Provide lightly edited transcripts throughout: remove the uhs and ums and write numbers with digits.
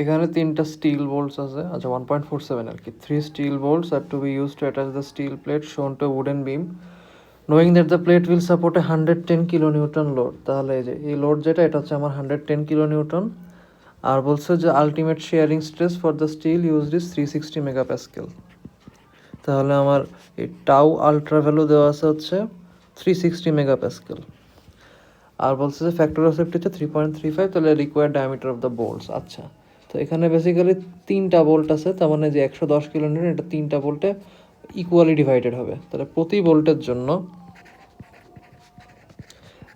এখানে 3টা still Bolts আছে, আচ্ছা 1.47 আর কি। 3 still bolts are to be used to attach the steel plate shown to a wooden beam, knowing that the plate will support a 110 kilonewton load। তাহলে এই যে এই লোড যেটা, এটা হচ্ছে আমার 110 kilonewton। আর বলছে যে ultimate shearing stress for the steel used is 360 megapascal. তাহলে আমার এই টাউ আলট্রা ভ্যালু দেওয়া আছে হচ্ছে 360 মেগাপ্যাসকেল। আর বলছে যে ফ্যাক্টর অফ সেফটি হচ্ছে 3.35, তাহলে required diameter of the Bolts. আচ্ছা, তো এখানে বেসিক্যালি 3টা বোল্ট আছে, তার মানে যে 110 কিলোনিউটন, এটা 3টা বোল্টে ইকুয়ালি ডিভাইডেড হবে। তাহলে প্রতি বোল্টের জন্য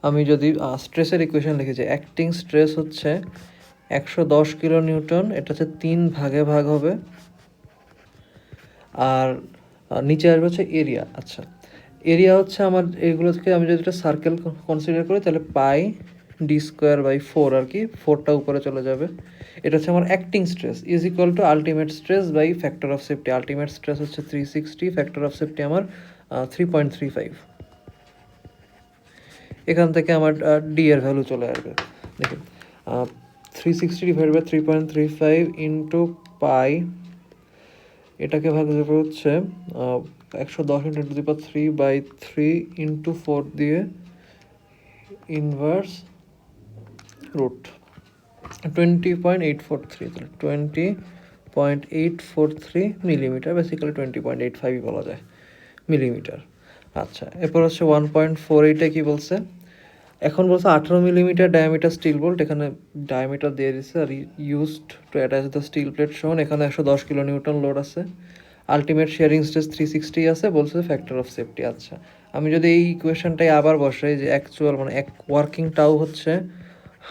আমি যদি স্ট্রেসের ইকুয়েশন লিখেছি, অ্যাক্টিং স্ট্রেস হচ্ছে 110 কিলোনিউটন, এটা হচ্ছে 3 ভাগে ভাগ হবে। আর নিচে আসবে হচ্ছে এরিয়া। আচ্ছা, এরিয়া হচ্ছে আমার এইগুলোকে আমি যদি একটা সার্কেল কনসিডার করি, তাহলে পাই d²/4 আর কি, 4টা উপরে চলে যাবে। এটা হচ্ছে আমার acting stress is equal to ultimate stress by factor of safety. Ultimate stress হচ্ছে 360, ফ্যাক্টর অফ সেফটি আমার 3.35। এখান থেকে আমার ডি এর ভ্যালু চলে আসবে। দেখুন, 360 ডিভাইড বাই 3.35 ইন্টু পাই, এটাকে ভাগ দেবে হচ্ছে 110 ইন্টু 3/3 ইন্টু 4 দিয়ে ইনভার্স রুট 20.843, তাহলে 20.843 মিলিমিটার, বেসিক্যালি 20.85 বলা যায় মিলিমিটার। আচ্ছা, এরপর হচ্ছে 1.48 কি বলছে, এখন বলছে 18 মিলিমিটার ডায়ামিটার স্টিল বোল্ট, এখানে ডায়ামিটার দিয়ে দিচ্ছে। Are used to attach the still plate শোন, এখানে 110 কিলোনিউটন লোড আছে। আলটিমেট শেয়ারিং স্ট্রেস 360 আছে, বলছে ফ্যাক্টর অফ সেফটি। আচ্ছা, আমি যদি এই ইকুয়েশনটাই আবার বসাই, যে অ্যাকচুয়াল মানে এক ওয়ার্কিং টাউ হচ্ছে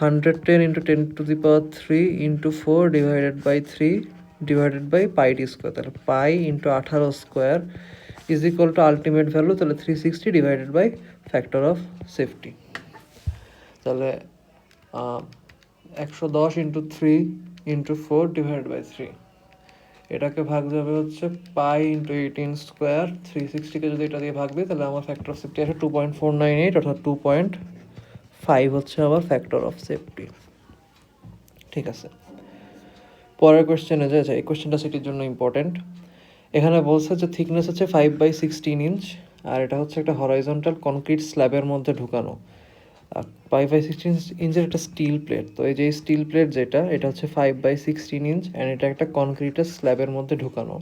110 into 10⁻³ into 4 divided by 3 divided by πd², তাহলে pi into 18² is equal to ultimate value, তাহলে 360 divided by factor of safety. তাহলে 110 ইন্টু 3 ইন্টু 4 ডিভাইডেড বাই 3, এটাকে ভাগ যাবে হচ্ছে পাই ইন্টু 18²। 360কে যদি এটা দিয়ে ভাগ দিই, তাহলে আমার ফ্যাক্টর অফ সেফটি আসে 2.498, অর্থাৎ 2.5 হচ্ছে আমার ফ্যাক্টর অফ সেফটি। ঠিক আছে, পরের কোয়েশ্চেনে যে এই কোয়েশ্চেনটা সিটির জন্য ইম্পর্টেন্ট। এখানে বলছে যে থিকনেস হচ্ছে 5/16 ইঞ্চ, আর এটা হচ্ছে একটা হরাইজন্টাল কনক্রিট স্ল্যাবের মধ্যে ঢুকানো। 5/16 ইঞ্চের একটা স্টিল প্লেট। তো এই যে স্টিল প্লেট যেটা, এটা হচ্ছে 5/16 ইঞ্চ, অ্যান্ড এটা একটা কনক্রিটের স্ল্যাবের মধ্যে ঢুকানো।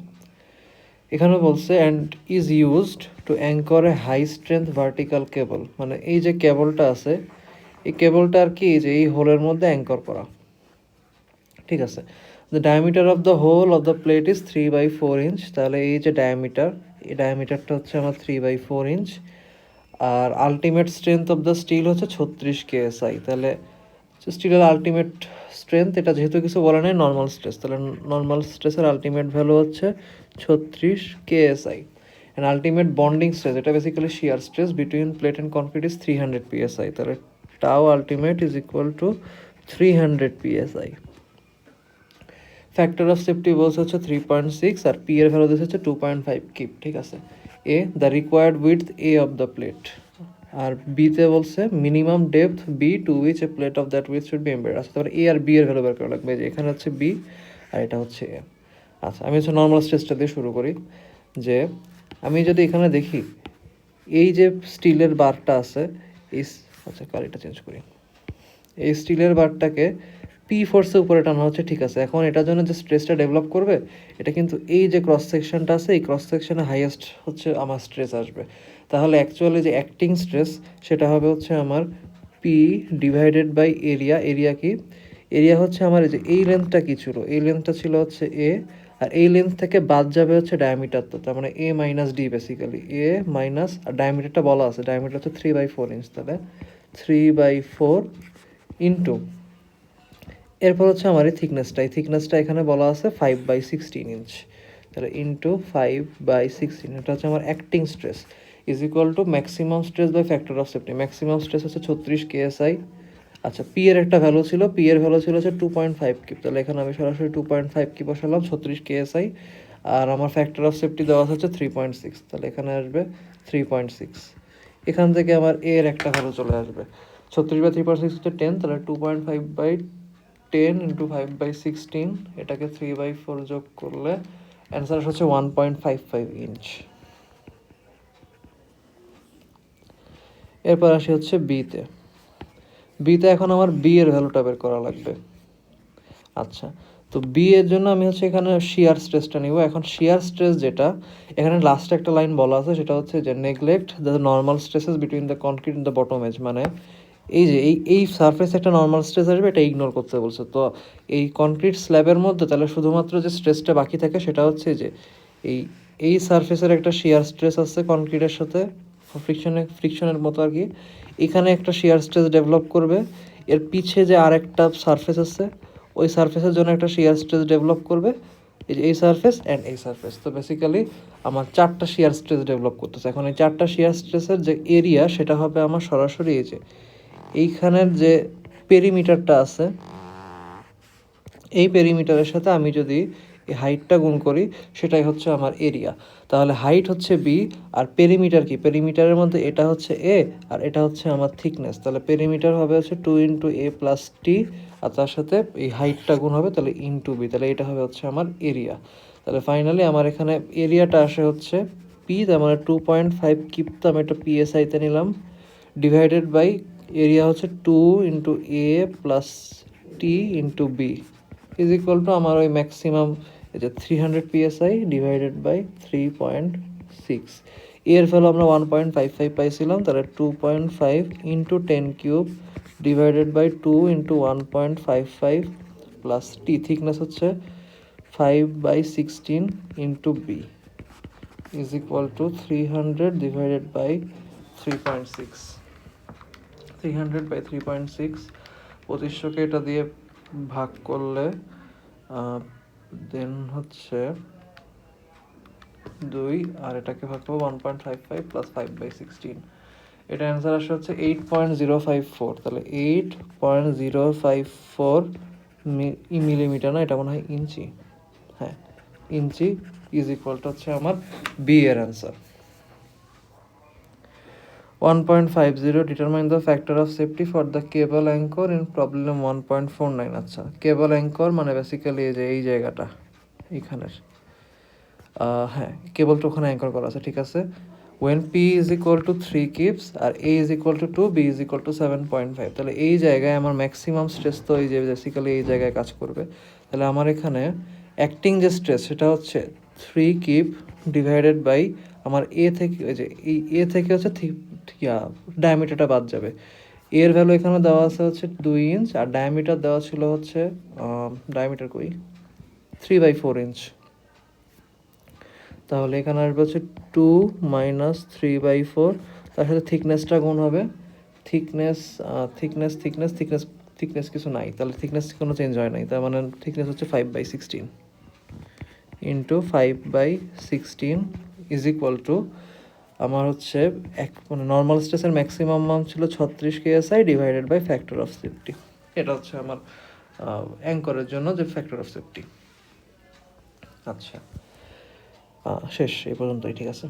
এখানে বলছে and is used to anchor a high strength vertical cable, মানে এই যে কেবলটা আছে, এই কেবলটা আর কি যে এই হোলের মধ্যে অ্যাঙ্কর করা। ঠিক আছে, the diameter of the hole of the plate is 3/4 inch. তাহলে এই যে ডায়ামিটার, এই ডায়ামিটারটা হচ্ছে আমার 3/4 ইঞ্চ। আর ultimate strength of the steel হচ্ছে 36 KSI। তাহলে স্টিলের আলটিমেট স্ট্রেংথ, এটা যেহেতু কিছু বলা নেই, নর্মাল স্ট্রেস, তাহলে নর্মাল স্ট্রেসের আলটিমেট ভ্যালু হচ্ছে 36 KSI। And ultimate bonding stress, এটা basically shear stress between plate and concrete is 300 PSI। তাহলে tau ultimate is equal to 300 PSI। Factor of safety বলছে হচ্ছে 3.6, আর পি এর ভ্যালু দিচ্ছে হচ্ছে 2.5 কিপ। ঠিক আছে, a the required with a of the plate, আর বিতে বলছে minimum depth be to which a plate of that with should be embedded. আচ্ছা, তারপরে এ আর বি এর ভ্যালু বের করা লাগবে। যে এখানে হচ্ছে বি আর এটা হচ্ছে এ। আচ্ছা, আমি হচ্ছে নর্মাল স্ট্রেসটা দিয়ে শুরু করি। যে আমি যদি এখানে দেখি, এই যে স্টিলের বারটা আছে, এই আচ্ছা কালিটা চেঞ্জ করি, এই স্টিলের বারটাকে পি ফোর্সে উপরে টানা হচ্ছে। ঠিক আছে, এখন এটার জন্য যে স্ট্রেসটা ডেভেলপ করবে, এটা কিন্তু এই যে ক্রস সেকশনটা আছে, এই ক্রস সেকশনে হাইয়েস্ট হচ্ছে আমার স্ট্রেস আসবে। তাহলে অ্যাকচুয়ালি যে অ্যাক্টিং স্ট্রেস, সেটা হবে হচ্ছে আমার P divided by area. Area কি, এরিয়া হচ্ছে আমার এই যে এই লেন্থটা কি ছিল, এই লেন্থটা ছিল হচ্ছে এ, আর এই লেন্থ থেকে বাদ যাবে হচ্ছে ডায়ামিটার, তো তার মানে এ মাইনাস ডি, বেসিক্যালি এ মাইনাস, আর ডায়ামিটারটা বলা আছে, ডায়ামিটার হচ্ছে 3/4 ইঞ্চ, তাহলে 3/4 ইন্টু, এরপর হচ্ছে আমার এই থিকনেসটা, এই থিকনেসটা এখানে বলা আছে 5/16 ইঞ্চ, তাহলে ইন্টু 5/16, এটা হচ্ছে আমার acting stress is equal to maximum stress by factor of safety. Maximum stress হচ্ছে 36 KSI। আচ্ছা, পি এর একটা ভ্যালু ছিল, পি এর ভ্যালু ছিল হচ্ছে 2.5 কিপ, তাহলে এখানে আমি সরাসরি 2.5 কিপ বসালাম, 36 KSI। আর আমার ফ্যাক্টর অফ সেফটি দেওয়া হচ্ছে 3.6, তাহলে এখানে আসবে 3.6। এখান থেকে আমার এর একটা ভ্যালু চলে আসবে, 36/3.6 হচ্ছে 10, তাহলে 2.5/10 10 ইন্টু 5/16, এটাকে 3/4 যোগ করলে অ্যান্সার হচ্ছে 1.55 ইঞ্চ। এরপর আসি হচ্ছে বিতে। বিতে এখন আমার বি এর ভ্যালুটা বের করা লাগবে। আচ্ছা, তো বি এর জন্য আমি হচ্ছে এখানে শিয়ার স্ট্রেসটা নিব। এখন শিয়ার স্ট্রেস যেটা, এখানে লাস্টে একটা লাইন বলা আছে, সেটা হচ্ছে যে neglect the normal stresses between the concrete in the bottom edge, মানে এই যে এই সারফেসে একটা নর্মাল স্ট্রেস আসবে, এটা ইগনোর করতে বলছে। তো এই কনক্রিট স্ল্যাবের মধ্যে তাহলে শুধুমাত্র যে স্ট্রেসটা বাকি থাকে সেটা হচ্ছে যে এই এই সারফেসের একটা শিয়ার স্ট্রেস আছে কনক্রিটের সাথে ফ্রিকশনের মতো আর কি, এখানে একটা শিয়ার স্ট্রেস ডেভেলপ করবে। এর পিছে যে আরেকটা সারফেস আছে, ওই সারফেসের জন্য একটা শিয়ার স্ট্রেস ডেভেলপ করবে, এই যে এই সারফেস অ্যান্ড এই সারফেস। তো বেসিক্যালি আমার 4টা শিয়ার স্ট্রেস ডেভেলপ করতেছে। এখন এই 4টা শিয়ার স্ট্রেসের যে এরিয়া সেটা হবে আমার সরাসরি এই যে এইখানের যে পেরিমিটারটা আছে, এই পেরিমিটারের সাথে আমি যদি এই হাইটটা গুণ করি সেটাই হচ্ছে আমার এরিয়া। তাহলে হাইট হচ্ছে বি, আর পেরিমিটার কি, পেরিমিটারের মধ্যে এটা হচ্ছে এ আর এটা হচ্ছে আমার থিকনেস, তাহলে পেরিমিটার হবে হচ্ছে 2 ইন্টু এ প্লাস টি, আর তার সাথে এই হাইটটা গুণ হবে, তাহলে ইন্টু বি, তাহলে এটা হবে হচ্ছে আমার এরিয়া। তাহলে ফাইনালি আমার এখানে এরিয়াটা আসে হচ্ছে পি, তার মানে 2.5 কিপ, তো আমি একটা পিএসআইতে নিলাম, ডিভাইডেড বাই এরিয়া হচ্ছে 2 into A plus T into B is equal to আমার ওই ম্যাক্সিমাম এই যে 300 পিএসআই ডিভাইডেড বাই 3.6। এর ভ্যালু আমরা 1.55 পাইছিলাম, তাহলে 2.5 into 10 cube divided by 2 into 1.55 plus T, thickness হচ্ছে 5/16 into B is equal to 300 divided by 3.6। 300/3.6, 2500কে এটা দিয়ে ভাগ করলে দেন হচ্ছে 2, আর এটাকে ভাগ করবো 1.55 প্লাস 5/16, এটা অ্যান্সার আসে হচ্ছে 8.054। তাহলে 8.054 মিলিমিটার, না এটা মনে হয় ইঞ্চি, হ্যাঁ ইঞ্চি, ইজ ইকুয়ালটা হচ্ছে আমার বি এর answer. 1.50 determine the factor of safety for the cable anchor in problem 1.49। আচ্ছা, কেবল অ্যাঙ্কর মানে বেসিক্যালি এই যে এই জায়গাটা এইখানের, হ্যাঁ কেবলটা ওখানে অ্যাঙ্কর করা আছে, ঠিক আছে। When P is equal to 3 kips আর A is equal to 2, B is equal to 7.5, তাহলে এই জায়গায় আমার ম্যাক্সিমাম স্ট্রেস তো এই যে বেসিক্যালি এই জায়গায় কাজ করবে। তাহলে আমার এখানে অ্যাক্টিং যে স্ট্রেস সেটা হচ্ছে 3 কিপ ডিভাইডেড বাই আমার এ থেকে, ওই যে এই এ থেকে হচ্ছে ডায়ামিটারটা বাদ যাবে। এর ভ্যালু এখানে দেওয়া আছে হচ্ছে 2 ইঞ্চ, আর ডায়ামিটার দেওয়া ছিল হচ্ছে ডায়ামিটার কই 3/4 ইঞ্চ। তাহলে এখানে আসবে হচ্ছে 2 মাইনাস 3/4, তার সাথে থিকনেসটা গুণ হবে, thickness thickness thickness thickness thickness কিছু নাই, তাহলে থিকনেস কোনো চেঞ্জ হয় নাই, তার মানে থিকনেস হচ্ছে 5/16 ইন্টু 5/16 ইজ ইকুয়াল টু আমার হচ্ছে মানে নর্মাল স্ট্রেসের ম্যাক্সিমাম মান ছিল 36 KSI divided by factor of safety. এটা হচ্ছে আমার অ্যাঙ্করের জন্য যে ফ্যাক্টর অফ সেফটি। আচ্ছা, শেষ এই পর্যন্তই, ঠিক আছে।